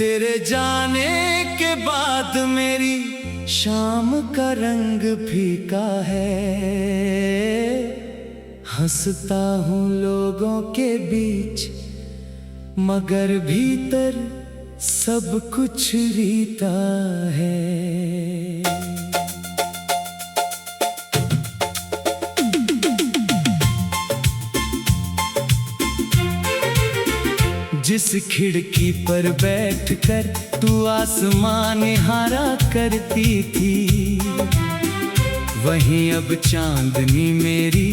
तेरे जाने के बाद मेरी शाम का रंग फीका है। हंसता हूँ लोगों के बीच मगर भीतर सब कुछ रीता है। जिस खिड़की पर बैठकर तू आसमान निहारा करती थी, वहीं अब चांदनी मेरी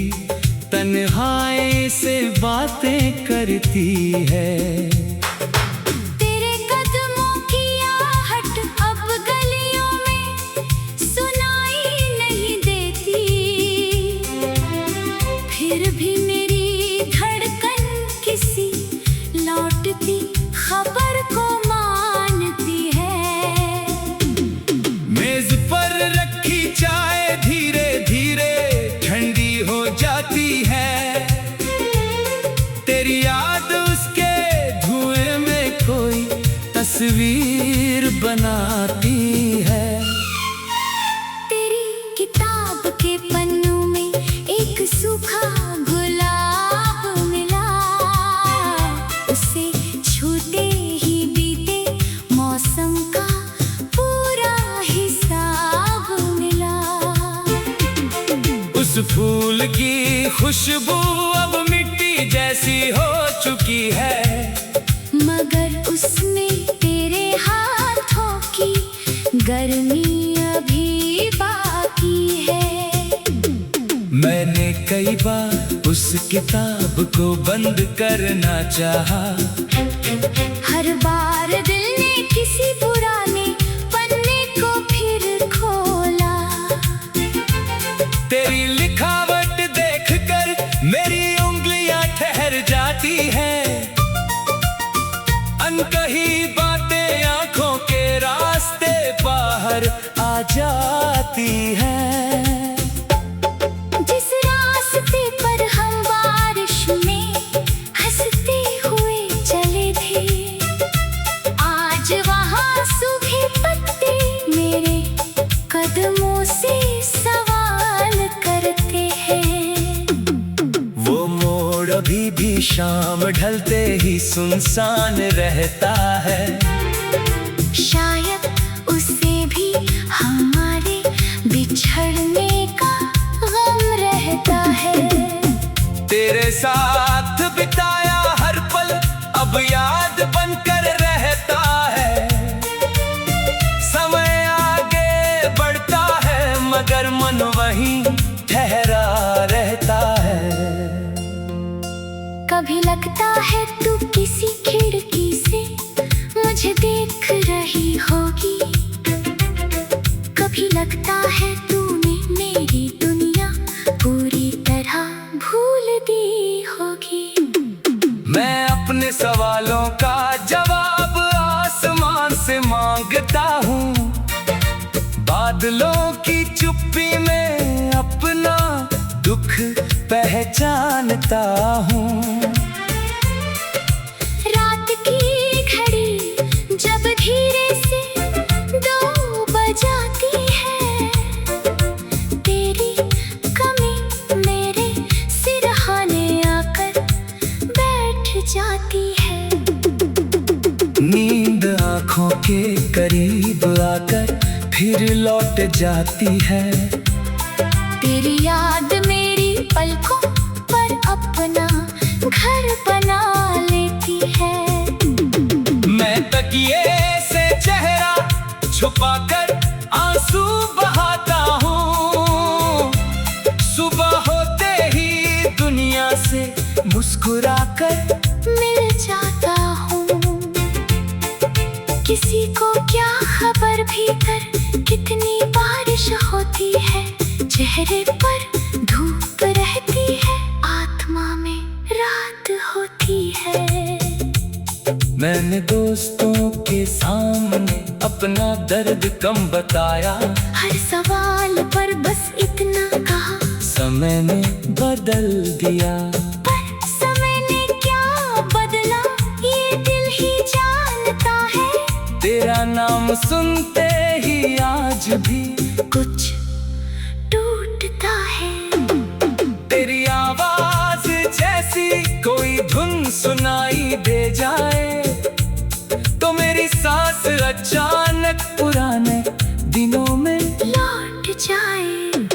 तन्हाई से बातें करती है। तेरे कदमों की आहट अब गलियों में सुनाई नहीं देती, फिर भी मेरी धड़कन किसी लौटती खबर को मानती है। मेज पर रखी चाय धीरे धीरे ठंडी हो जाती है। तेरी याद उसके धुएं में कोई तस्वीर बनाती है। तेरी किताब के पन्नों में एक सूखा गुलाब मिला, उसे छूते ही बीते मौसम का पूरा हिसाब मिला। उस फूल की खुशबू अब मिट्टी जैसी हो चुकी है, मगर उसमें तेरे हाथों की गर्मी अभी बाकी है। मैंने कई बार उस किताब को बंद करना चाहा, हर बार दिल ने किसी पुराने पन्ने को फिर खोला। तेरी लिखावट देखकर मेरी उंगलियां ठहर जाती हैं। अनकही बातें आंखों के रास्ते बाहर आ जाती हैं। जिस रास्ते पर हम बारिश में हंसते हुए चले थे, आज वहाँ सूखे पत्ते मेरे कदमों से सवाल करते हैं। वो मोड़ अभी भी शाम ढलते ही सुनसान रहता है। शायद उसे भी हमारे बिछड़ने का गम रहता है। तेरे साथ बिताया हर पल अब याद बनकर रहता है। समय आगे बढ़ता है मगर मन वहीं ठहरा रहता है। कभी लगता है तू किसी खिड़की से मुझे देख रही होगी, कभी लगता है तूने मेरी दुनिया पूरी तरह भूल दी होगी। मैं अपने सवालों का जवाब आसमान से मांगता हूँ, बादलों की चुप्पी में अपना दुख पहचानता हूँ। रात की घड़ी जब धीरे से 2 बजाती है, तेरी कमी मेरे सिरहाने आकर बैठ जाती है। नींद आँखों के करीब आकर फिर लौट जाती है। तेरी याद मेरी पलकों पर अपना घर बना लेती है। मैं तकिए से चेहरा छुपाकर आंसू बहाता हूँ। सुबह होते ही दुनिया से मुस्कुराकर मिल जाता हूँ। किसी को क्या खबर भीतर कितनी बारिश होती है, चेहरे पर धूप रहती है, आत्मा में रात होती है। मैंने दोस्तों के सामने अपना दर्द कम बताया, हर सवाल पर बस इतना कहा, समय ने बदल दिया। पर समय ने क्या बदला ये दिल ही जानता है। नाम सुनते ही आज भी कुछ टूटता है। तेरी आवाज जैसी कोई धुन सुनाई दे जाए तो मेरी सांस अचानक पुराने दिनों में लौट जाए।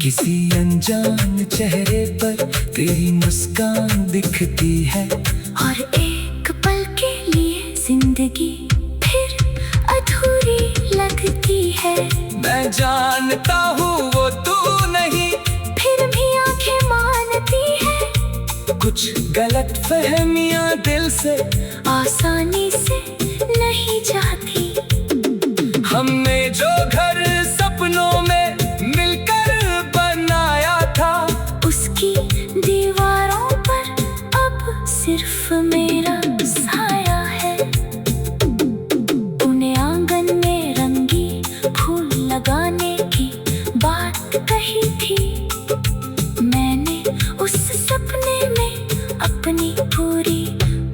किसी अनजान चेहरे पर तेरी मुस्कान दिखती है और एक पल के लिए जिंदगी फिर अधूरी लगती है। मैं जानता हूँ वो तू नहीं, फिर भी आंखें मानती है। कुछ गलत फहमियां दिल से आसानी से नहीं जाती। हमने जो घर सपनों में मिलकर बनाया था उसकी दीवारों पर अब सिर्फ मेरा साया है। तूने आंगन में रंगी फूल लगाने की बात कही थी। मैंने उस सपने में अपनी पूरी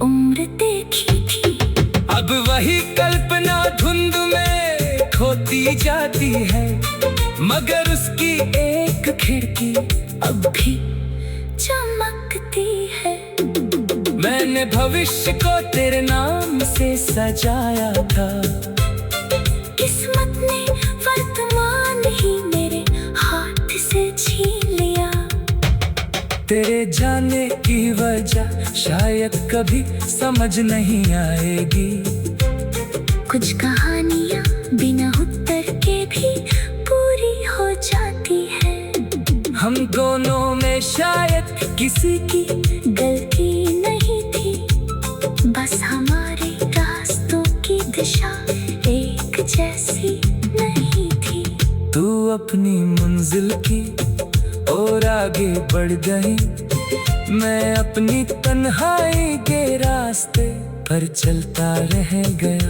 उम्र देखी थी। अब वही कल्पना धुंध में खोती जाती है, मगर उसकी एक खिड़की अब भी चमकती है। मैंने भविष्य को तेरे नाम से सजाया था। किस्मत ने वर्तमान ही मेरे हाथ से छीन लिया। तेरे जाने की वजह शायद कभी समझ नहीं आएगी। कुछ कहानियां बिना उत्तर के भी पूरी हो जाती है। हम दोनों में शायद किसी की गलती नहीं थी, बस हमारे रास्तों की दिशा एक जैसी नहीं थी। तू अपनी मंजिल की और आगे बढ़ गई, मैं अपनी तन्हाई के रास्ते पर चलता रह गया।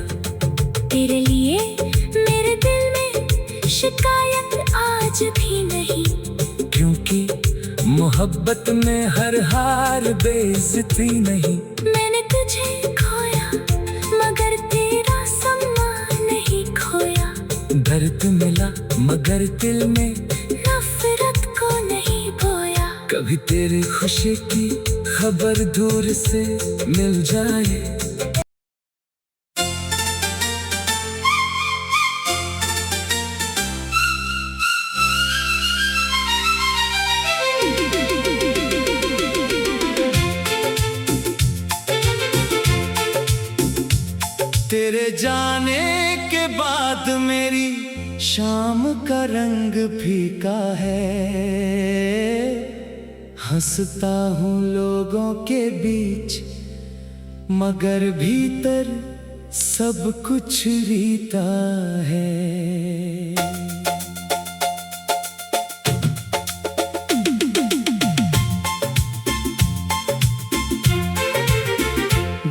तेरे लिए मेरे दिल में शिकायत आज भी नहीं, क्योंकि मोहब्बत में हर हार बेइज्जती नहीं। मैंने तुझे खोया मगर तेरा सम्मान नहीं खोया। दर्द मिला मगर दिल में नफरत को नहीं बोया। कभी तेरी खुशी की खबर दूर से मिल जाए। तेरे जाने के बाद मेरी शाम का रंग फीका है। हंसता हूँ लोगों के बीच मगर भीतर सब कुछ रीता है।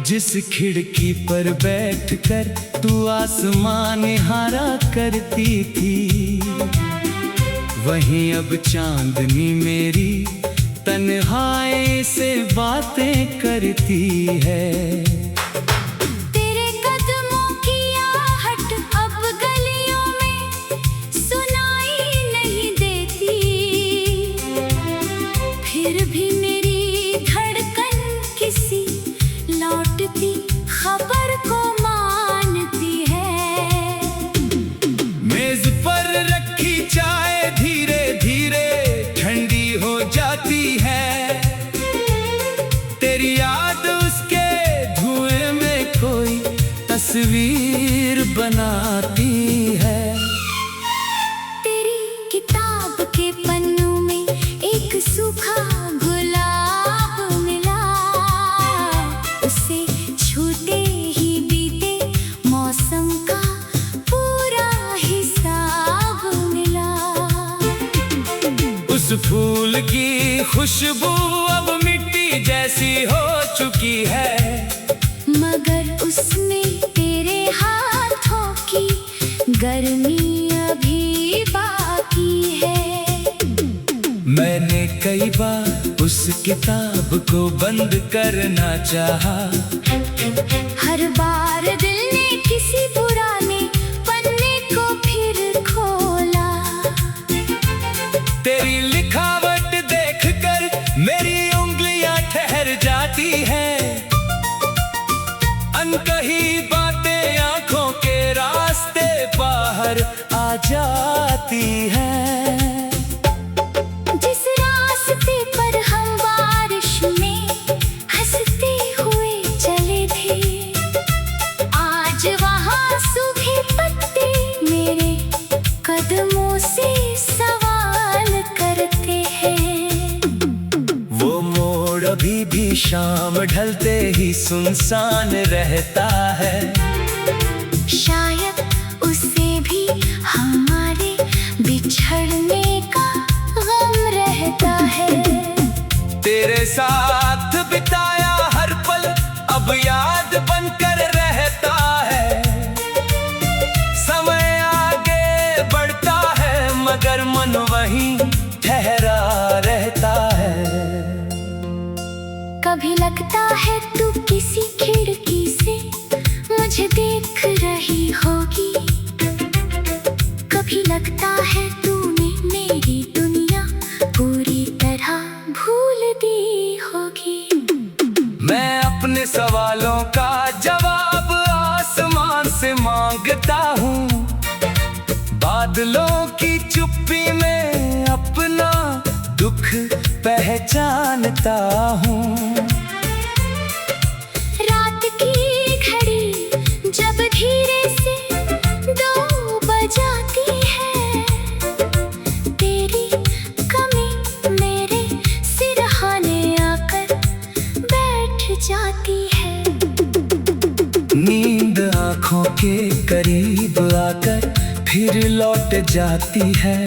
जिस खिड़की पर बैठकर तू आसमान निहारा करती थी, वहीं अब चांदनी मेरी तन्हाई से बातें करती है। तेरे कदमों की आहट अब गलियों में सुनाई नहीं देती। फिर भी मेरी धड़कन किसी लौटती खबर को मानती है। मेज पर रखी चाय धीरे धीरे ठंडी हो जाती है। तेरी याद उसके धुएं में कोई तस्वीर बनाती है। तेरी किताब के पन्नों में एक सूखा गुलाब मिला। उसे छूते ही बीते मौसम का पूरा हिसाब मिला। उस फूल की खुशबू अब मिट्टी जैसी हो चुकी है, मगर उसमें तेरे हाथों की गर्मी अभी बाकी है। मैंने कई बार उस किताब को बंद करना चाहा। हर बार दिल ने किसी पुराने वही बातें आंखों के रास्ते बाहर आ जाती हैं। जिस रास्ते पर हम बारिश में हंसते हुए चले थे, आज वहाँ सूखे पत्ते मेरे कदमों से सवाल करते हैं। वो मोड़ अभी भी शाम ढलते ही सुनसान रहता है। शायद उसे भी हमारे बिछड़ने का गम रहता है। तेरे साथ बिताया हर पल अब याद बनकर रहता है। समय आगे बढ़ता है मगर मन वहीं ठहरा रहता है। कभी लगता है तू किसी खिड़की से मुझे देख रही होगी, कभी लगता है तूने मेरी दुनिया पूरी तरह भूल दी होगी। मैं अपने सवालों का जवाब आसमान से मांगता हूँ, बादलों की चुप्पी में अपना दुख पहचानता हूँ। रात की घड़ी जब धीरे से 2 बजाती है, तेरी कमी मेरे सिरहाने आकर बैठ जाती है। नींद आँखों के करीब आकर फिर लौट जाती है।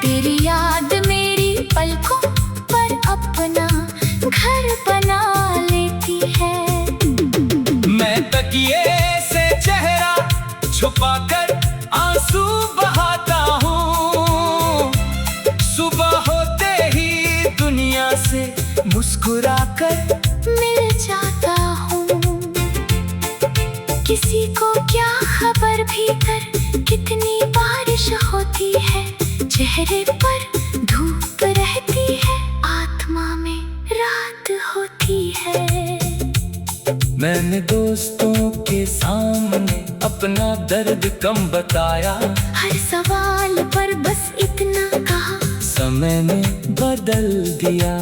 तेरी याद मेरी पलकों पर अपना घर बना लेती है। मैं तकिए से चेहरा छुपाकर आंसू बहाता हूँ। सुबह होते ही दुनिया से मुस्कुराकर मिल जाता हूँ। किसी को क्या खबर भीतर कितनी बारिश होती है, चेहरे पर धूप रहती है, आत्मा में रात होती है। मैंने दोस्तों के सामने अपना दर्द कम बताया, हर सवाल पर बस इतना कहा, समय ने बदल दिया।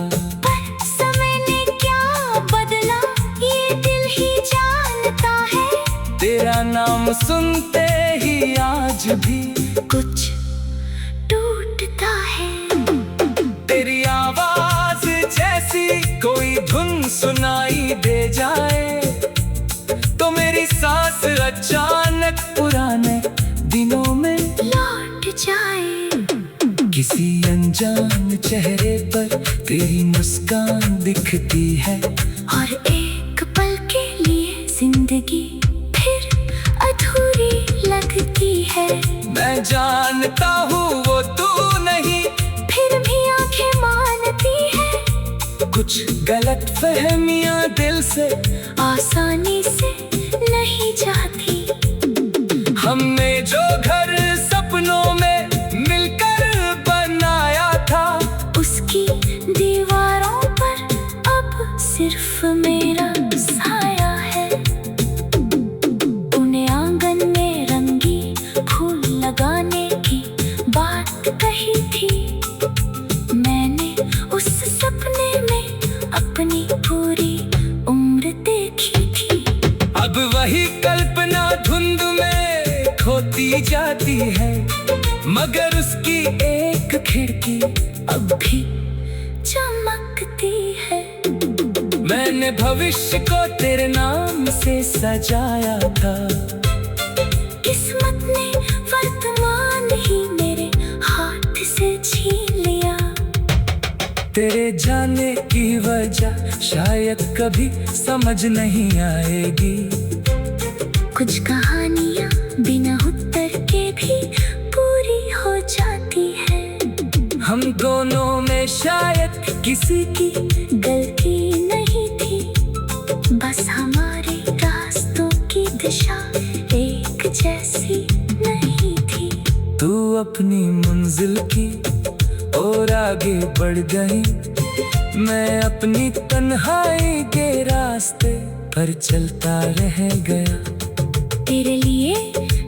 पर समय ने क्या बदला ये दिल ही जानता है। तेरा नाम सुनते ही आज भी कुछ टूटता है। तेरी आवाज जैसी कोई धुन सुनाई दे जाए तो मेरी सांस अचानक पुराने दिनों में लौट जाए। किसी अनजान चेहरे पर तेरी मुस्कान दिखती है, और एक पल के लिए जिंदगी फिर अधूरी लगती है। मैं जानता हूँ वो तू नहीं, फिर भी आंखें मानती है। कुछ गलत फहमियां दिल से आसानी से नहीं जाती। हमने जो घर सपनों में मिलकर बनाया था, उसकी दीवारों पर अब सिर्फ मेरा साया है। उन्हें आंगन में रंगी फूल लगाने की बात कही थी, मैंने उस सपने में अपनी पूरी उम्र देखी थी। अब वही कल्पना धुंध में खोती जाती है, मगर उसकी एक खिड़की अब भी चमकती है। मैंने भविष्य को तेरे नाम से सजाया था, किस्मत ने वर्तमान ही मेरे हाथ से छीन लिया। तेरे जाने की वजह शायद कभी समझ नहीं आएगी। कुछ कहानियाँ बिना उत्तर के भी पूरी हो जाती है। हम दोनों में शायद किसी की गलती नहीं थी, बस हमारे रास्तों की दिशा एक जैसी नहीं थी। तू अपनी मंजिल की और आगे बढ़ गई, मैं अपनी तन्हाई के रास्ते पर चलता रह गया। तेरे लिए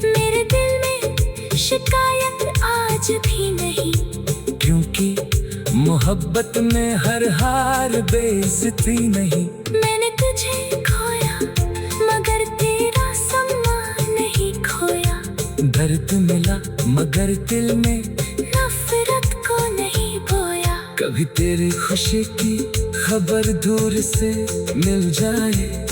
मेरे दिल में शिकायत आज भी नहीं, क्योंकि मोहब्बत में हर हार बेइज्जती नहीं। मैंने तुझे खोया मगर तेरा सम्मान नहीं खोया। दर्द मिला मगर दिल में नफरत को नहीं बोया। कभी तेरी खुशी की खबर दूर से मिल जाए।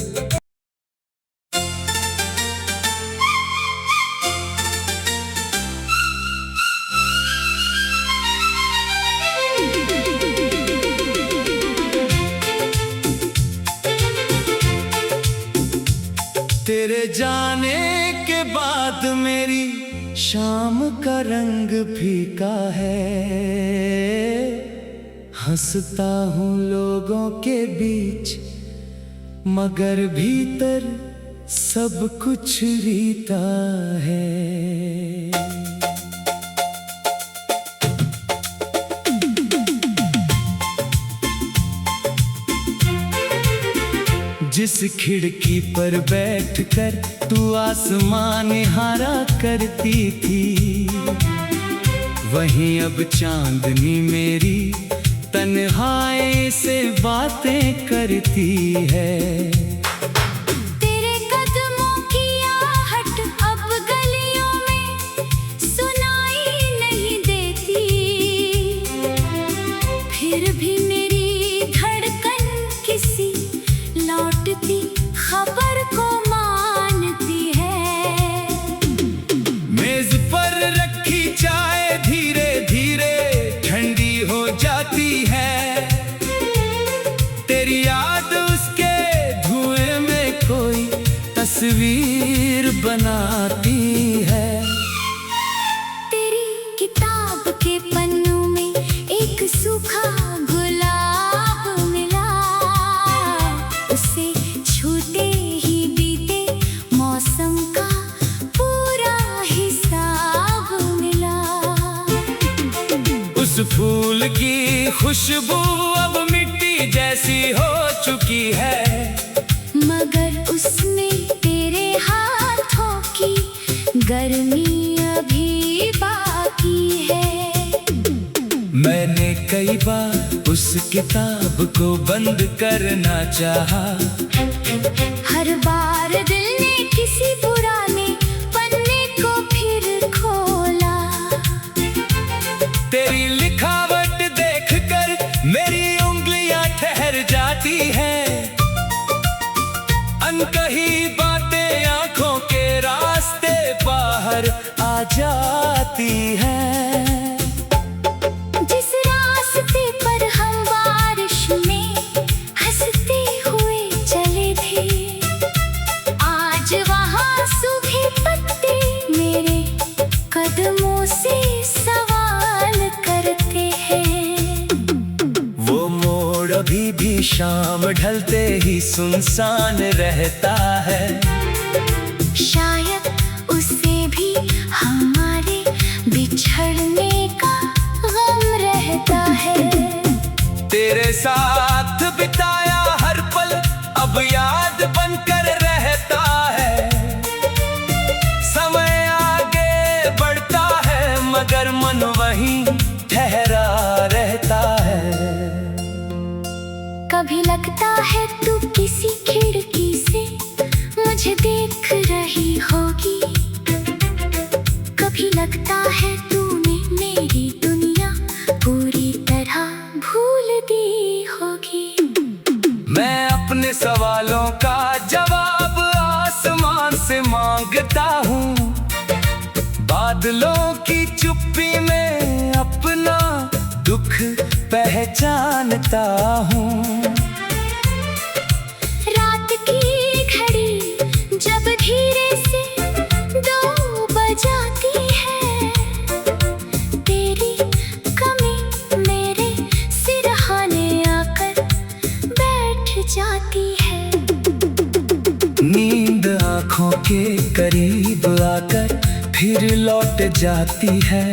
तेरे जाने के बाद मेरी शाम का रंग फीका है। हंसता हूँ लोगों के बीच मगर भीतर सब कुछ रीता है। जिस खिड़की पर बैठकर तू आसमान निहारा करती थी, वहीं अब चांदनी मेरी तन्हाई से बातें करती है। तेरे कदमों की आहट अब गलियों में सुनाई नहीं देती, फिर भी मेरी धड़कन किसी लौटती खबर को मानती है। मेज पर रखी चाय धीरे धीरे ठंडी हो जाती है। तेरी याद उसके धुएं में कोई तस्वीर बनाती है। तेरी किताब के पन्नों में एक सूखा गुलाब मिला, उसे छूते ही बीते मौसम का पूरा हिसाब मिला। उस फूल की खुशबू अब मिट्टी जैसी हो चुकी है, मगर उसमें तेरे हाथों की गर्मी अभी बाकी है। मैंने कई बार उस किताब को बंद करना चाहा, हर बार दिल ने किसी पुराने पन्ने को फिर खोला। तेरी लिखावट देखकर मेरी उंगलियां ठहर जाती हैं। अनकही बातें आंखों के रास्ते बाहर आ जाती हैं। जिस रास्ते पर हम बारिश में हंसते हुए चले थे, आज वहाँ सूखे पत्ते मेरे कदमों से सवाल करते हैं। वो मोड़ अभी भी शाम ढलते ही सुनसान रहता है। शायद उसे भी हमारे बिछड़ने का गम रहता है। तेरे साथ बिताया हर पल अब याद बनकर रहता है। समय आगे बढ़ता है मगर मन वहीं ठहरा रहता है। कभी लगता है तू किसी खिड़की से मुझे देख रही होगी, कभी लगता है तूने मेरी दुनिया पूरी तरह भूल दी होगी। मैं अपने सवालों का जवाब आसमान से मांगता हूँ, बादलों की चुप्पी में अपना दुख पहचानता हूँ। रात की घड़ी जब धीरे से 2 बजाती है, तेरी कमी मेरे सिरहाने आकर बैठ जाती है। नींद आँखों के करीब आकर फिर लौट जाती है।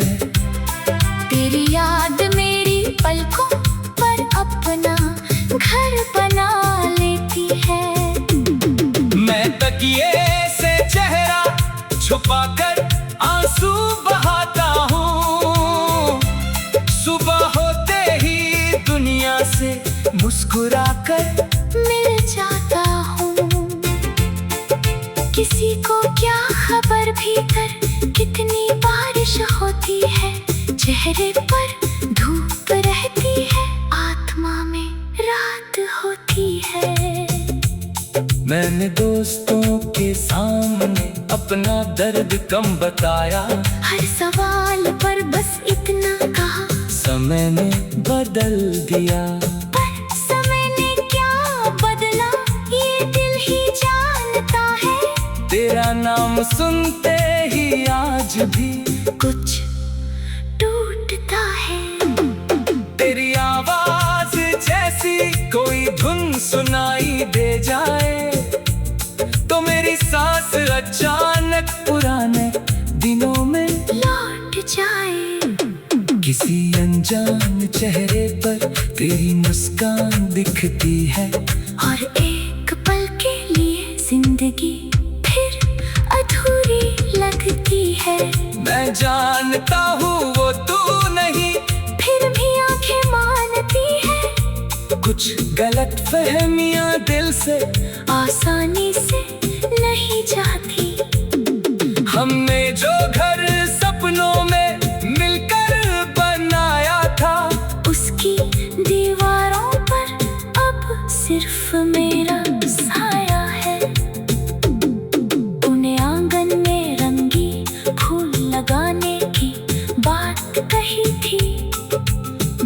तेरी याद मेरी पलकों पर अपना घर बना लेती है। तकिए से चेहरा छुपाकर आंसू बहाता हूँ। सुबह होते ही दुनिया से मुस्कुराकर मिल जाता हूँ। किसी को क्या खबर भीतर कितनी बारिश होती है, चेहरे पर धूप रहती है, आत्मा में रात होती है। मैंने दोस्तों के सामने अपना दर्द कम बताया, हर सवाल पर बस इतना कहा, समय ने बदल दिया। पर समय ने क्या बदला ये दिल ही जानता है। तेरा नाम सुनते ही आज भी कुछ टूटता है। तेरी आवाज जैसी कोई धुन सुनाई दे जाए, तो मेरी सांस अचानक पुराने दिनों में लौट जाए। किसी अनजान चेहरे पर तेरी मुस्कान दिखती है, और एक पल के लिए जिंदगी फिर अधूरी लगती है। मैं जानता हूँ वो तू नहीं, फिर भी आंखें मानती है। कुछ गलत फहमियाँ दिल से आसानी से नहीं जाती। हमने जो घर सपनों में मिलकर बनाया था, उसकी दीवारों पर अब सिर्फ मेरा साया है। उन्हें आंगन में रंगी फूल लगाने की बात कही थी।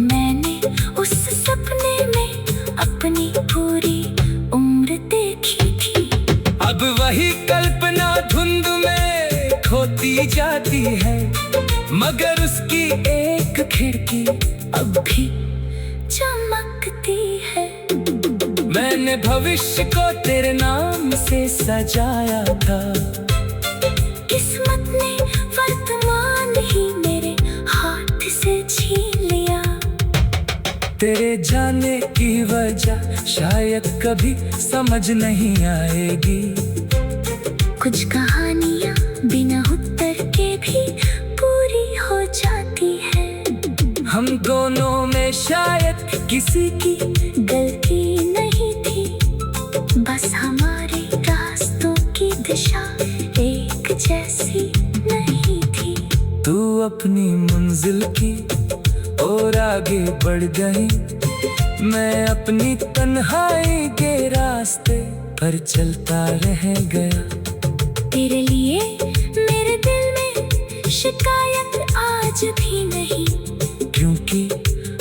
मैंने उस सपने में अपनी पूरी उम्र देखी थी। अब वही कल्पना धुंध में खोती जाती है, मगर उसकी एक खिड़की अब भी चमकती है। मैंने भविष्य को तेरे नाम से सजाया था, किस्मत ने वर्तमान ही मेरे हाथ से छीन लिया। तेरे जाने की वजह शायद कभी समझ नहीं आएगी। कुछ कहानियाँ बिना उत्तर के भी पूरी हो जाती है। हम दोनों में शायद किसी की गलती नहीं थी, बस हमारे रास्तों की दिशा एक जैसी नहीं थी। तू अपनी मंजिल की और आगे बढ़ गई, मैं अपनी तन्हाई के रास्ते पर चलता रह गया। तेरे लिए मेरे दिल में शिकायत आज भी नहीं, क्योंकि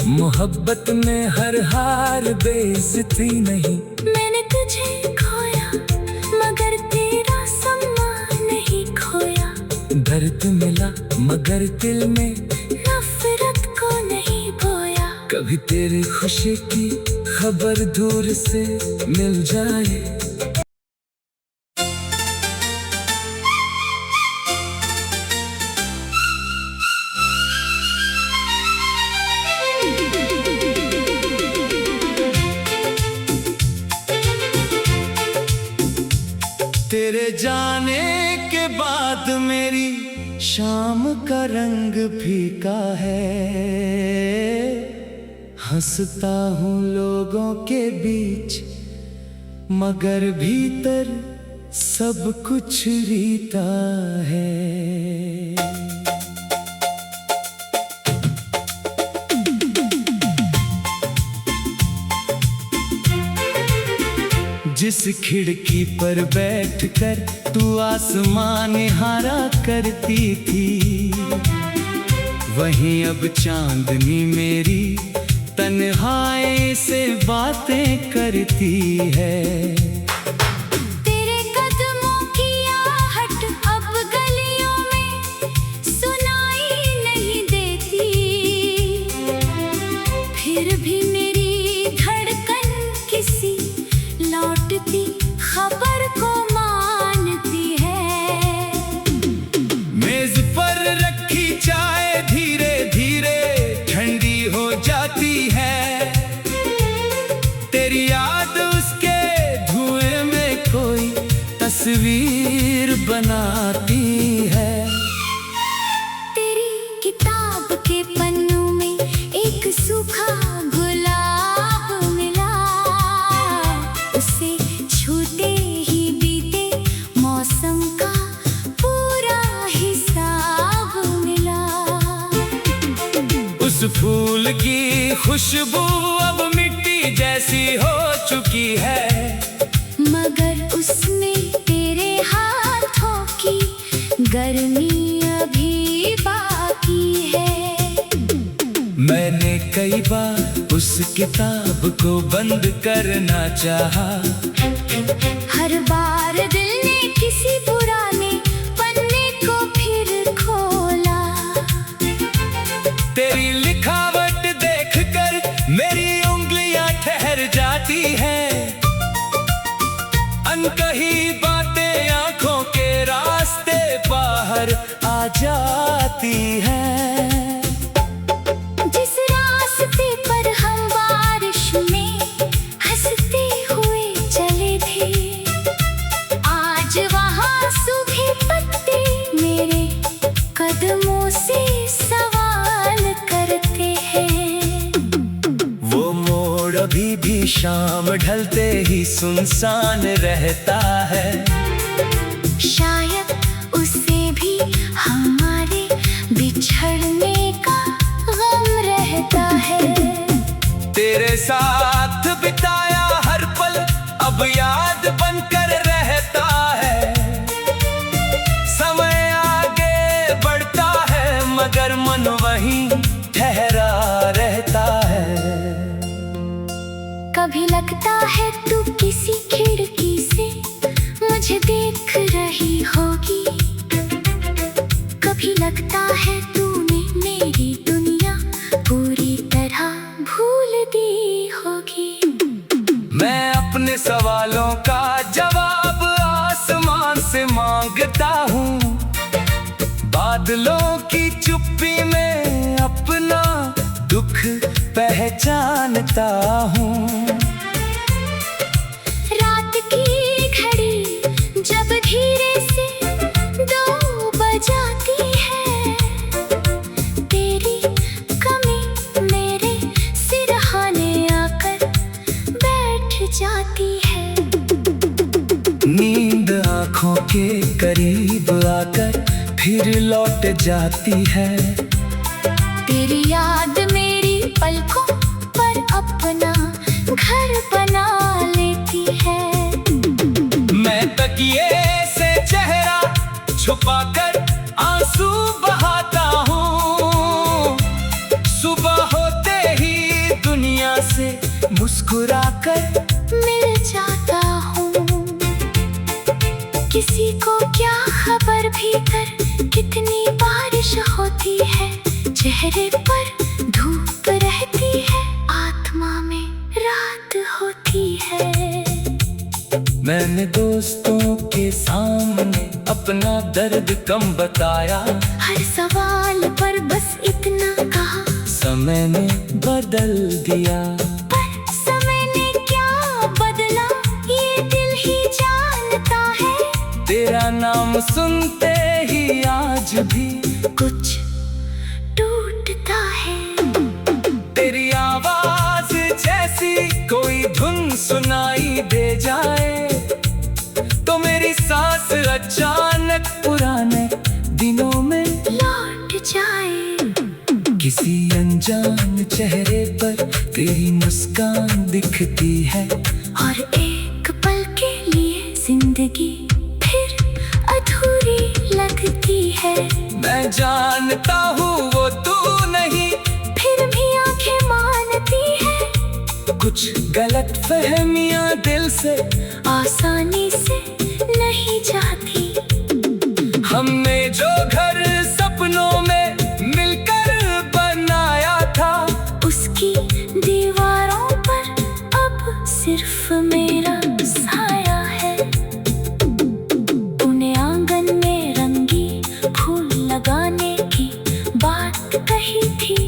मोहब्बत में हर हार बेइज्जती नहीं। मैंने तुझे खोया मगर तेरा सम्मान नहीं खोया। दर्द मिला मगर दिल में नफरत को नहीं बोया। कभी तेरी खुशी की खबर दूर से मिल जाए। तेरे जाने के बाद मेरी शाम का रंग फीका है। हंसता हूँ लोगों के बीच मगर भीतर सब कुछ रीता है। जिस खिड़की पर बैठकर तू आसमान निहारा करती थी, वहीं अब चांदनी मेरी तन्हाई से बातें करती है। तेरे कदमों की आहट अब गलियों में सुनाई नहीं देती, फिर भी मेरी धड़कन किसी लौटती खबर को मानती है। मेज पर रखी चाय धीरे धीरे ठंडी हो जाती है। तेरी याद उसके धुएं तस्वीर बनाती है। तेरी किताब के पन्नों में एक सूखा गुलाब मिला, उसे छूते ही बीते मौसम का पूरा हिसाब मिला। उस फूल की खुशबू अब मिट्टी जैसी हो चुकी है, मगर उसमें तेरे हाथों की गर्मी अभी बाकी है। मैंने कई बार उस किताब को बंद करना चाहा, हर बार दिल ने किसी पुराने पन्ने को फिर खोला। तेरी लिखावट देखकर मेरी उंगलियां ठहर जाती हैं, अनकही बातें आंखों के रास्ते बाहर आ जाती हैं। जिस रास्ते पर हम बारिश में हंसते हुए चले थे, आज वहाँ सूखे पत्ते मेरे कदमों से सवाल करते हैं। वो मोड़ अभी भी शाम ढलते ही सुनसान रहता है, शायद उसे भी हमारे बिछड़ने का गम रहता है। तेरे साथ बिताया हर पल अब याद बनकर रहता है। समय आगे बढ़ता है मगर मन वहीं ठहरा रहता है। कभी लगता है तू किसी खिड़की से मुझे देख रही होगी, कभी लगता है तूने मेरी दुनिया पूरी तरह भूल दी होगी। मैं अपने सवालों का जवाब आसमान से मांगता हूँ, बादलों की चुप्पी में अपना दुख पहचानता हूँ। रात की घड़ी जब धीरे से 2 बजाती है, तेरी कमी मेरे सिरहाने आकर बैठ जाती है। नींद आँखों के करीब आकर फिर लौट जाती है। तेरी याद मेरी पलकों पर अपना घर बना लेती है। मैं तकिए से चेहरा छुपाकर आंसू बहाता हूँ, सुबह होते ही दुनिया से मुस्कुराकर मिल जाता हूँ। किसी को क्या खबर भीतर कितनी बारिश होती है, चेहरे पर धूप रहती है, आत्मा में रात होती है। मैंने दोस्तों के सामने अपना दर्द कम बताया, हर सवाल पर बस इतना कहा, समय ने बदल दिया। पर समय ने क्या बदला ये दिल ही जानता है। तेरा नाम सुनते ही आज भी कुछ टूटता है। तेरी आवाज जैसी कोई धुन सुनाई दे जाए, तो मेरी सांस अचानक पुराने दिनों में लौट जाए। किसी अनजान चेहरे पर तेरी मुस्कान दिखती है, और एक पल के लिए जिंदगी फिर अधूरी लगती है। मैं जानता हूँ वो तू नहीं, फिर भी आंखें मानती है। कुछ गलत फहमियां दिल से आसानी से नहीं जाती। हमने जो घर सपनों में मिलकर बनाया था, उसकी दीवारों पर अब सिर्फ मेरा साया है। तूने आंगन में रंगी फूल लगाने की बात कही थी,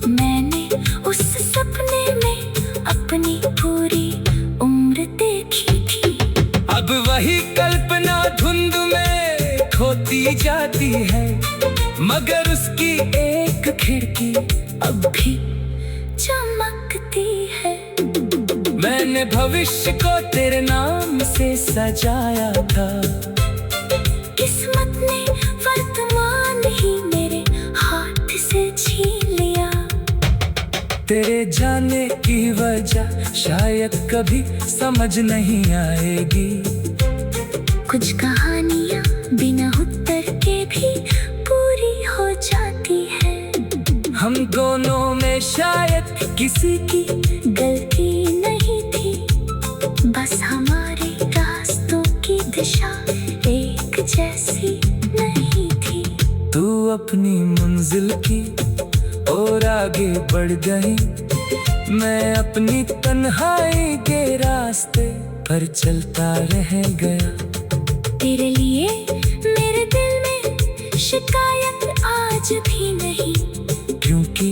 मैंने उस सपने में अपनी पूरी उम्र देखी थी। अब वही कल्पना की जाती है, मगर उसकी एक खिड़की अब भी चमकती है। मैंने भविष्य को तेरे नाम से सजाया था, किस्मत ने वर्तमान ही मेरे हाथ से छीन लिया। तेरे जाने की वजह शायद कभी समझ नहीं आएगी। कुछ कहानियाँ बिना उत्तर के भी पूरी हो जाती है। हम दोनों में शायद किसी की गलती नहीं थी, बस हमारे रास्तों की दिशा एक जैसी नहीं थी। तू अपनी मंजिल की और आगे बढ़ गई, मैं अपनी तन्हाई के रास्ते पर चलता रह गया। तेरे लिए मेरे दिल में शिकायत आज भी नहीं, क्योंकि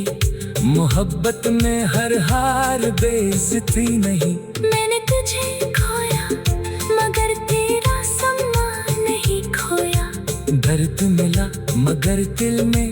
मोहब्बत में हर हार बेइज्जती नहीं। मैंने तुझे खोया मगर तेरा सम्मान नहीं खोया। दर्द मिला मगर दिल में